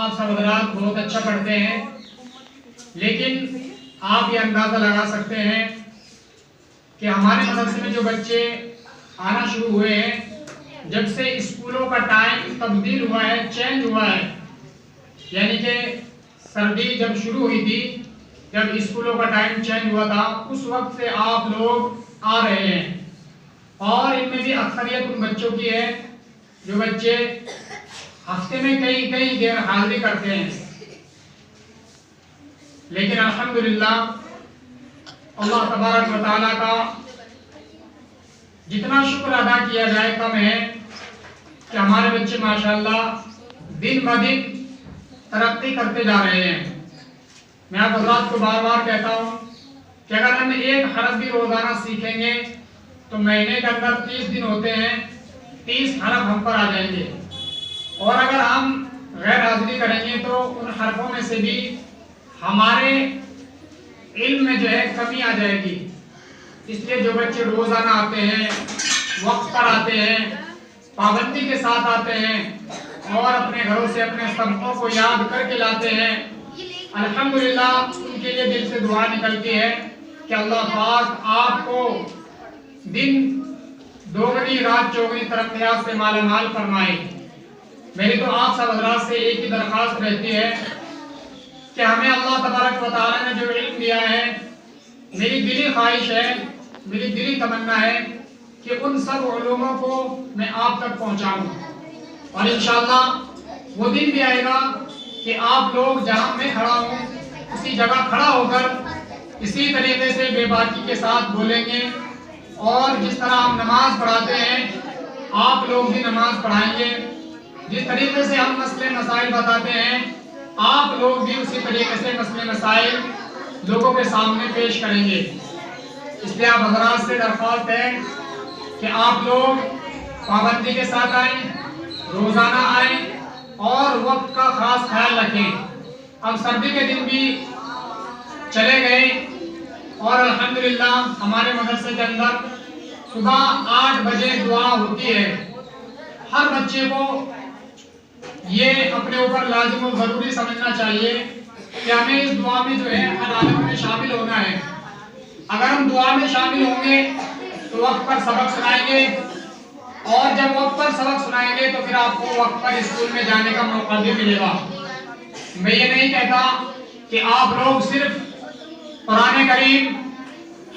आप सब हज़रात बहुत अच्छा पढ़ते हैं, लेकिन आप ये अंदाज़ा लगा सकते हैं कि हमारे मदरसे में जो बच्चे आना शुरू हुए हैं, जब से स्कूलों का टाइम तब्दील हुआ है, चेंज हुआ है, यानी कि सर्दी जब शुरू हुई थी, जब स्कूलों का टाइम चेंज हुआ था, उस वक्त से आप लोग आ रहे हैं। और इनमें भी अक्सरियत उन बच्चों की है जो बच्चे हफ्ते में कई देर हाजिरी करते हैं। लेकिन अल्हम्दुलिल्लाह अल्लाह तबारक व तआला का जितना शुक्र अदा किया जाए कम है कि हमारे बच्चे माशाअल्लाह दिन ब दिन तरक्की करते जा रहे हैं। मैं आप हज़रात को बार बार कहता हूँ कि अगर हम एक हरफ भी रोज़ाना सीखेंगे तो महीने के अंदर 30 दिन होते हैं, 30 हरफ हम पर आ जाएंगे। और अगर हम गैर हाजिरी करेंगे तो उन हरफों में से भी हमारे इल्म में जो है कमी आ जाएगी। इसलिए जो बच्चे रोज़ाना आते हैं, वक्त पर आते हैं, पाबंदी के साथ आते हैं और अपने घरों से अपने सबकों को याद करके लाते हैं, अल्हम्दुलिल्लाह उनके लिए दिल से दुआ निकलती है कि अल्लाह पाक आपको दिन दोगुनी रात चौगुनी तरक्कियात से मालामाल फरमाए। मेरी तो आप सब हज़रात से एक ही दरख्वास्त रहती है कि हमें अल्लाह तबारक व तआला ने जो इल्म दिया है, मेरी दिली ख्वाहिश है, मेरी दिली तमन्ना है कि उन सब उलूमों को मैं आप तक पहुँचाऊँ। और इंशाअल्लाह वो दिन भी आएगा कि आप लोग जहाँ मैं खड़ा हूँ उसी जगह खड़ा होकर इसी तरीके से बेबाकी के साथ बोलेंगे और जिस तरह हम नमाज पढ़ाते हैं आप लोग भी नमाज पढ़ाएंगे। जिस तरीके से हम मसले मसाइल बताते हैं आप लोग भी उसी तरीके से मसले मसाइल लोगों के सामने पेश करेंगे। इसलिए आप हज़रात से दरख्वास्त है कि आप लोग पाबंदी के साथ आएँ, रोज़ाना आएँ और वक्त का खास ख्याल रखें। अब सर्दी के दिन भी चले गए और अल्हम्दुलिल्लाह हमारे मदरसे के अंदर सुबह 8 बजे दुआ होती है। हर बच्चे को ये अपने ऊपर लाजिम और ज़रूरी समझना चाहिए कि हमें इस दुआ में जो है अदालत में शामिल होना है। अगर हम दुआ में शामिल होंगे तो वक्त पर सबक सुनाएंगे और जब वक्त पर सबक सुनाएंगे तो फिर आपको वक्त पर स्कूल में जाने का मौका भी मिलेगा। मैं ये नहीं कहता कि आप लोग सिर्फ कुरान करीम,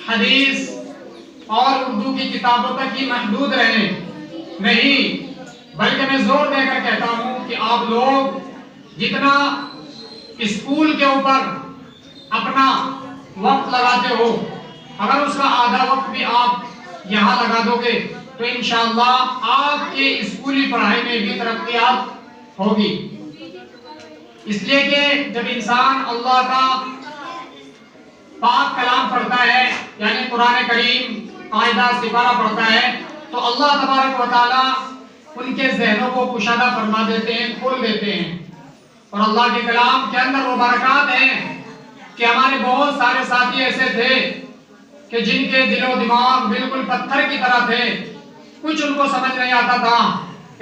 हदीस और उर्दू की किताबों तक ही महदूद रहें, नहीं, बल्कि मैं जोर देकर कहता हूँ कि आप लोग जितना स्कूल के ऊपर अपना वक्त लगाते हो, अगर उसका आधा वक्त भी आप यहाँ लगा दोगे तो इंशाअल्लाह आपके स्कूली पढ़ाई में भी तरक्कियात होगी। इसलिए कि जब इंसान अल्लाह का पाक कलाम पढ़ता है, यानी कुरान करीम कायदा सिपारा पढ़ता है, तो अल्लाह तबारक व तआला उनके ज़हनों को कुशादा फरमा देते हैं, खोल देते हैं। और अल्लाह के कलाम के अंदर वो बरकत हैं कि हमारे बहुत सारे साथी ऐसे थे कि जिनके दिलो दिमाग बिल्कुल पत्थर की तरह थे, कुछ उनको समझ नहीं आता था,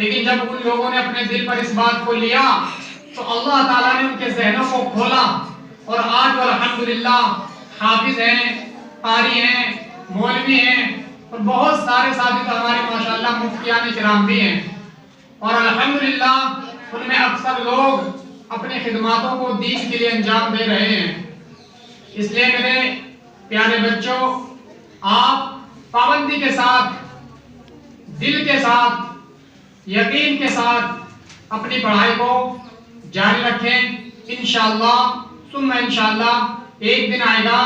लेकिन जब उन लोगों ने अपने दिल पर इस बात को लिया तो अल्लाह ताला ने उनके ज़हनों को खोला और आज अल्हम्दुलिल्लाह हाफिज हैं, कारी हैं, मौलवी हैं और बहुत सारे साथी तो हमारे माशाअल्लाह मुफ्तियान किराम भी हैं। और अल्हम्दुलिल्लाह उनमें अक्सर लोग अपनी खिदमातों को दीन के लिए अंजाम दे रहे हैं। इसलिए मेरे प्यारे बच्चों, आप पाबंदी के साथ, दिल के साथ, यकीन के साथ अपनी पढ़ाई को जारी रखें। इंशाअल्लाह सुम्मा इंशाअल्लाह एक दिन आएगा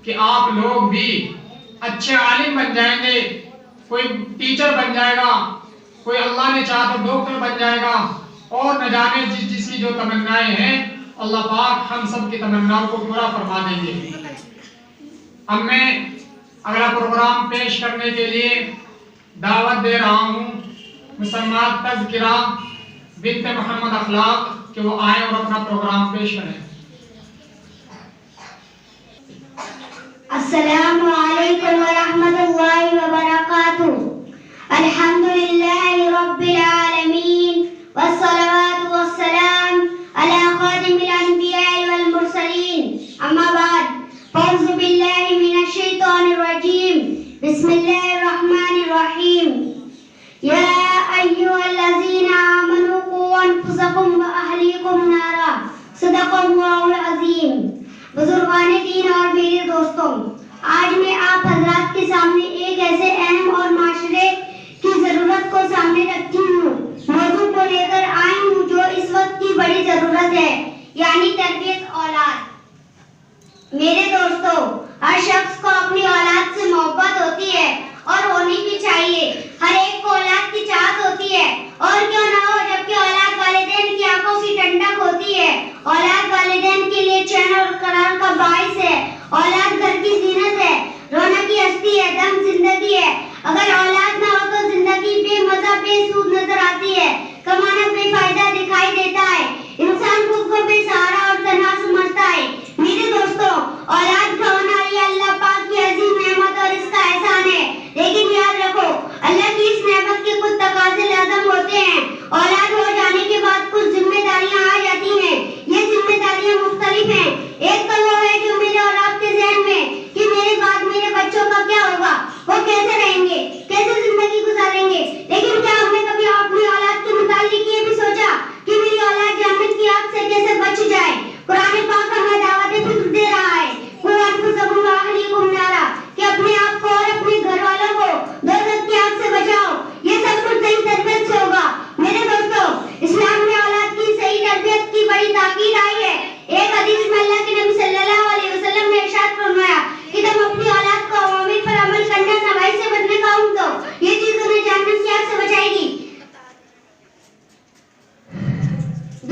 कि आप लोग भी अच्छे आलिम बन जाएंगे, कोई टीचर बन जाएगा, कोई अल्लाह ने चाहा तो डॉक्टर बन जाएगा और न जाने जिसकी जो तमन्नाएं हैं अल्लाह पाक हम सब की तमन्नाओं को पूरा फरमा देंगे। अब मैं अगला प्रोग्राम पेश करने के लिए दावत दे रहा हूँ मुसम्मात तज़किरा बिन्त मोहम्मद अखलाक कि वो आए और अपना प्रोग्राम पेश करें। अस्सलामु अलैकुम व रहमतुल्लाहि व बरकातुहू। अल्हम्दुलिल्लाहि रब्बिल आलमीन वस्सलातु वस्सलाम अला बिस्मिल्लाहिर्रहमानिर्रहीम। या अय्युहल्लज़ीना आमनू क़ू अनफुसकुम व अहलीकुम नारा। सदक़ल्लाहुल अज़ीम। बुजुर्गाने दीन और मेरे दोस्तों, आज मैं आप हजरात के सामने एक ऐसे अहम और माशरे की जरूरत को सामने रखती हूँ, मौजू को लेकर आई हूँ जो इस वक्त की बड़ी जरूरत है, यानी तरबियत औलाद। मेरे दोस्तों, हर शख्स को अपनी औलाद से मोहब्बत होती है और होनी भी चाहिए। हर एक को औलाद की चाहत होती है, और क्यों ना हो, जबकि औलाद वालिदैन की आंखों की ठंडक होती है। औलाद वालिदैन के लिए चैन और करार का बाइस है। औलाद घर की जीनत है, रौनक की हस्ती है, दम जिंदगी है। अगर औलाद ना हो तो जिंदगी बेमजा बेसूद नजर आती है, कमाना बेफायदा दिखाई देता है, इंसान खुद को बेसहारा और तन्हा समझता है। मेरे दोस्तों, औलाद का होना ये अल्लाह पाक की अजीम नेमत और इसका एहसान है, लेकिन याद रखो, अल्लाह की इस नेमत के कुछ तकाज़े लाज़िम होते हैं। औलाद हो जाने के बाद कुछ जिम्मेदारियां आ जाती हैं। ये जिम्मेदारियां मुख्तलिफ हैं। एक तो वो है जो मेरे और आपके ज़हन में कि मेरे बाद मेरे बच्चों का क्या होगा, वो कैसे रहेंगे, कैसे जिंदगी गुजारेंगे। लेकिन क्या हमने कभी अपनी औलाद के मुताल्लिक ये भी सोचा कि मेरी औलाद जहन्नम की आग से कैसे बच जाए। कुरान पाक हमें दावत फिक्र दे रहा है, वो अनफुसकुम व अहलीकुम नारा, कि अपने आप को और अपने घर वालों को दोज़ख की आग से बचाओ। ये सब कुछ सही तरबियत से होगा। मेरे दोस्तों, इस्लाम में औलाद की सही तरबियत की बड़ी ताकीद आई है। एक हदीस में अल्लाह के नबी सल्लल्लाहु अलैहि वसल्लम ने इरशाद फरमाया कि तुम अपनी औलाद को अवामिर पर अमल करना, नवाही से बचने का हुक्म दो, ये चीज उन्हें जहन्नम की आग से बचाएगी।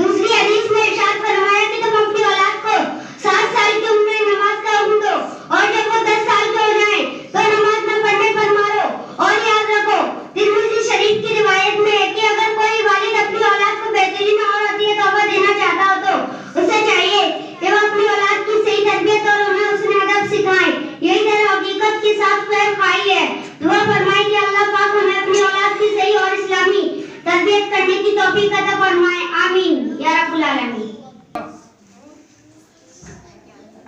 दूसरी हदीस में इरशाद फरमाया कि तुम अपनी औलाद को 7 साल की उम्र में नमाज का हुक्म दो, और जब वो 10 साल के हो जाएं तो नमाज न पढ़ने पर मारो। और याद रखो, तिर्मिज़ी शरीफ की रिवायत में है कि अगर कोई वालिद अपनी औलाद को बेहतरीन और अतिया तोहफा देना चाहता हो तो उसे चाहिए कि वो अपनी औलाद की सही तरबियत और उन्हें उसने अदब सिखाए। यही तरह हकीकत के साथ खैर खाई है। दुआ फरमाए कि अल्लाह पाक हमें अपनी औलाद की सही और इस्लामी तरबियत करने की तौफीक अता फरमाए। आमीन या रब्बुल आलमीन।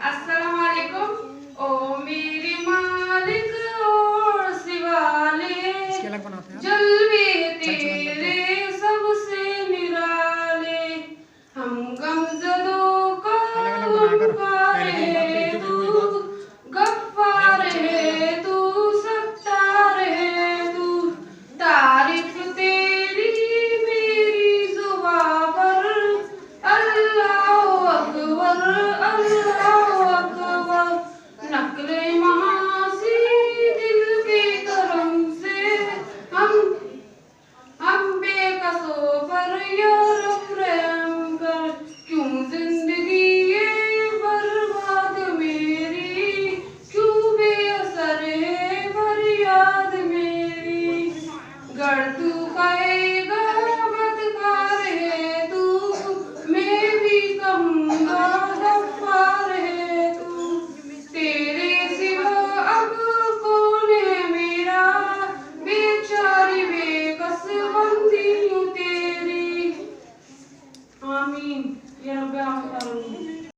अस्सलाम वालेकुम। ओ मेरे मालिक और सिवाले, जलवे तेरे सबसे निराले, हम गमज़दों का गमखार है तू, गफ्फार है तू, सत्तार है तू, तारीफ तेरी मेरी ज़ुबां पर, अल्लाहु अकबर, अल्लाहु अकबर। नक़्ल